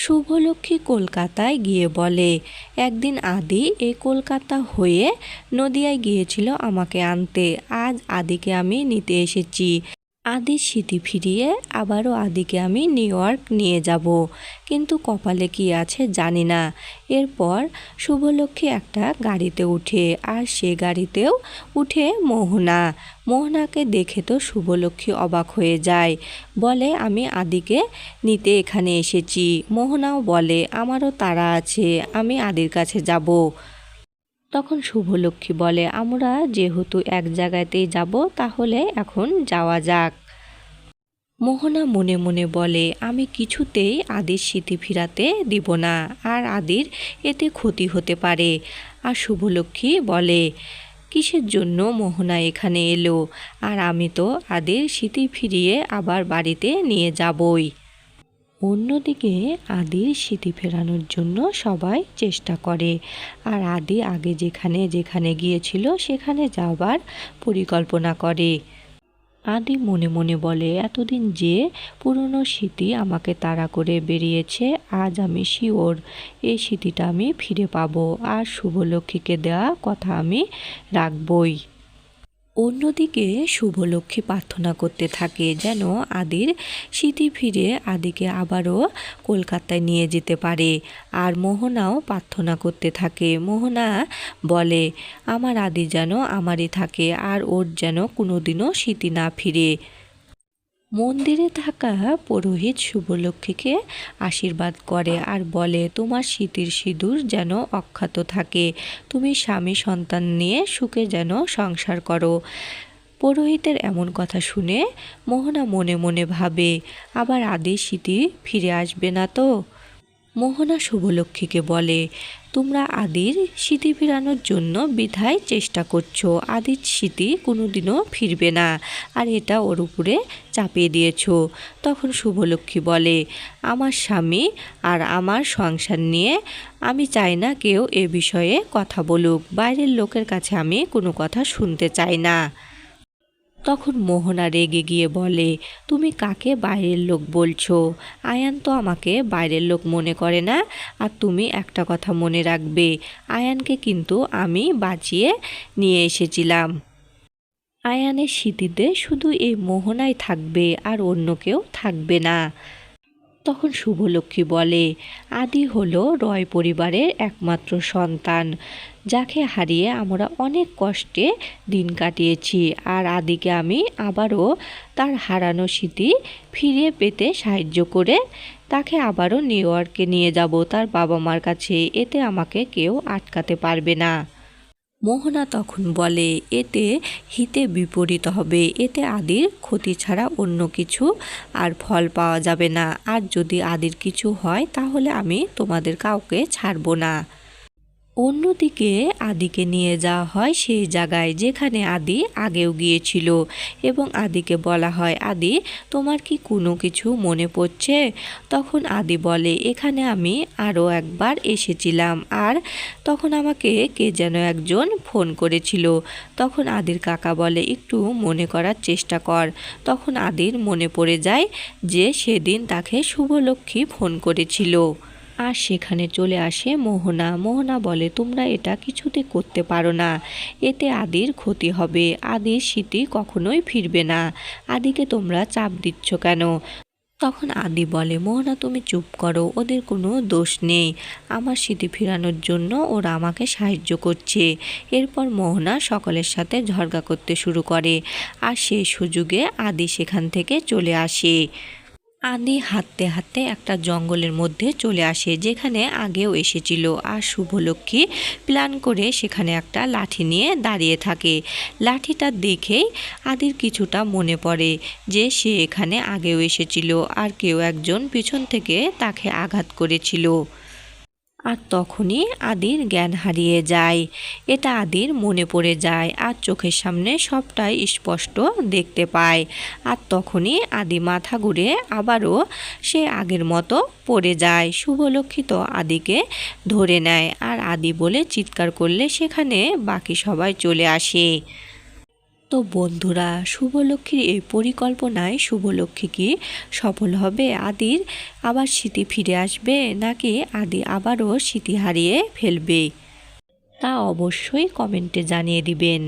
শুভলক্ষ্মী কলকাতায় গিয়ে বলে, একদিন আদি এই কলকাতা হয়ে নদিয়ায় গিয়েছিল আমাকে আনতে। আজ আদিকে আমি নিতে এসেছি। আদির স্মৃতি ফিরিয়ে আবারও আদিকে আমি নিউ ইয়র্ক নিয়ে যাব, কিন্তু কপালে কি আছে জানি না। এরপর শুভলক্ষ্মী একটা গাড়িতে উঠে, আর সে গাড়িতেও উঠে মোহনাকে দেখে তো শুভলক্ষ্মী অবাক হয়ে যায়। বলে, আমি আদিকে নিতে এখানে এসেছি। মোহনাও বলে, আমারও তাড়া আছে, আমি আদির কাছে যাব। তখন শুভলক্ষ্মী বলে, আমরা যেহেতু এক জায়গাতেই যাব, তাহলে এখন যাওয়া যাক। মোহনা মনে মনে বলে, আমি কিছুতেই আদির স্মৃতি ফিরাতে দিব না, আর আদির এতে ক্ষতি হতে পারে। আর শুভলক্ষ্মী বলে, কিসের জন্য মোহনা এখানে এলো? আর আমি তো আদির স্মৃতি ফিরিয়ে আবার বাড়িতে নিয়ে যাবই। অন্যদিকে আদির স্মৃতি ফেরানোর জন্য সবাই চেষ্টা করে, আর আদি আগে যেখানে যেখানে গিয়েছিল সেখানে যাবার পরিকল্পনা করে। আদি মনে মনে বলে, এতদিন যে পুরনো স্মৃতি আমাকে তাড়া করে বেরিয়েছে, আজ আমি শিওর এই স্মৃতিটা আমি ফিরে পাবো, আর শুভলক্ষ্মীকে দেওয়া কথা আমি রাখবই। অন্যদিকে শুভলক্ষ্মী প্রার্থনা করতে থাকে যেন আদির স্মৃতি ফিরে আদিকে আবারও কলকাতায় নিয়ে যেতে পারে। আর মোহনাও প্রার্থনা করতে থাকে। মোহনা বলে, আমার আদি যেন আমারই থাকে, আর ওর যেন কোনোদিনও স্মৃতি না ফিরে। মন্দিরে থাকা পুরোহিত শুভলক্ষ্মীকে আশীর্বাদ করে আর বলে, তোমার স্মৃতির সিঁদুর যেন অক্ষত থাকে, তুমি স্বামী সন্তান নিয়ে সুখে যেন সংসার করো। পুরোহিতের এমন কথা শুনে মোহনা মনে মনে ভাবে, আবার আদির স্মৃতি ফিরে আসবে না তো। মোহনা শুভলক্ষ্মীকে বলে, তোমরা আদির স্মৃতি ফেরানোর জন্য বৃথায় চেষ্টা করছো, আদির স্মৃতি কোনোদিনও ফিরবে না, আর এটা ওর উপরে চাপিয়ে দিয়েছো। তখন শুভলক্ষ্মী বলে, আমার স্বামী আর আমার সংসার নিয়ে আমি চাই না কেউ এ বিষয়ে কথা বলুক, বাইরের লোকের কাছে আমি কোনো কথা শুনতে চাই না। তখন মোহনা রেগে গিয়ে বলে, তুমি কাকে বাইরের লোক বলছো? আয়ান তো আমাকে বাইরের লোক মনে করে না। আর তুমি একটা কথা মনে রাখবে, আয়ানকে কিন্তু আমি বাঁচিয়ে নিয়ে এসেছিলাম। আয়ানের স্মৃতিতে শুধু এই মোহনাই থাকবে, আর অন্য কেউ থাকবে না। তখন শুভলক্ষ্মী বলে, আদি হলো রয় পরিবারের একমাত্র সন্তান, যাকে হারিয়ে আমরা অনেক কষ্টে দিন কাটিয়েছি, আর আদিকে আমি আবারও তার হারানো স্মৃতি ফিরে পেতে সাহায্য করে তাকে আবারও নিউ ইয়র্কে নিয়ে যাব তার বাবা মার কাছে, এতে আমাকে কেউ আটকাতে পারবে না। মোহনা তখন বলে, এতে হিতে বিপরীত হবে, এতে আদির ক্ষতি ছাড়া অন্য কিছু আর ফল পাওয়া যাবে না, আর যদি আদির কিছু হয় তাহলে আমি তোমাদের কাউকে ছাড়ব না। অন্যদিকে আদিকে নিয়ে যাওয়া হয় সেই জায়গায় যেখানে আদি আগেও গিয়েছিল, এবং আদিকে বলা হয়, আদি তোমার কি কোনো কিছু মনে পড়ছে? তখন আদি বলে, এখানে আমি আরও একবার এসেছিলাম, আর তখন আমাকে কে যেন একজন ফোন করেছিল। তখন আদির কাকা বলে, একটু মনে করার চেষ্টা কর। তখন আদির মনে পড়ে যায় যে সেদিন তাকে শুভলক্ষ্মী ফোন করেছিল। আর সেখানে চলে আসে মোহনা বলে, তোমরা এটা কিছুতে করতে পারো না, এতে আদির ক্ষতি হবে, আদির স্মৃতি কখনোই ফিরবে না, আদিকে তোমরা চাপ দিচ্ছ কেন? তখন আদি বলে, মোহনা তুমি চুপ করো, ওদের কোনো দোষ নেই, আমার স্মৃতি ফেরানোর জন্য ওরা আমাকে সাহায্য করছে। এরপর মোহনা সকলের সাথে ঝগড়া করতে শুরু করে, আর সেই সুযোগে আদি সেখান থেকে চলে আসে। আদি হাঁটতে হাঁটতে একটা জঙ্গলের মধ্যে চলে আসে যেখানে আগেও এসেছিল, আর শুভলক্ষ্মী প্ল্যান করে সেখানে একটা লাঠি নিয়ে দাঁড়িয়ে থাকে। লাঠিটা দেখেই আদির কিছুটা মনে পড়ে যে সে এখানে আগেও এসেছিল, আর কেউ একজন পিছন থেকে তাকে আঘাত করেছিল। আর তখনই আদির জ্ঞান হারিয়ে যায়। এটা আদির মনে পড়ে যায়, আর চোখের সামনে সবটাই স্পষ্ট দেখতে পায়। আর তখনই আদি মাথা ঘুরে আবারও সে আগের মতো পড়ে যায়। শুভলক্ষ্মী তো আদিকে ধরে নেয়, আর আদি বলে চিৎকার করলে সেখানে বাকি সবাই চলে আসে। তো বন্ধুরা, শুভলক্ষ্মীর এই পরিকল্পনায় শুভলক্ষ্মী কি সফল হবে? আদির আবার স্মৃতি ফিরে আসবে, নাকি আদি আবারও স্মৃতি হারিয়ে ফেলবে? তা অবশ্যই কমেন্টে জানিয়ে দিবেন।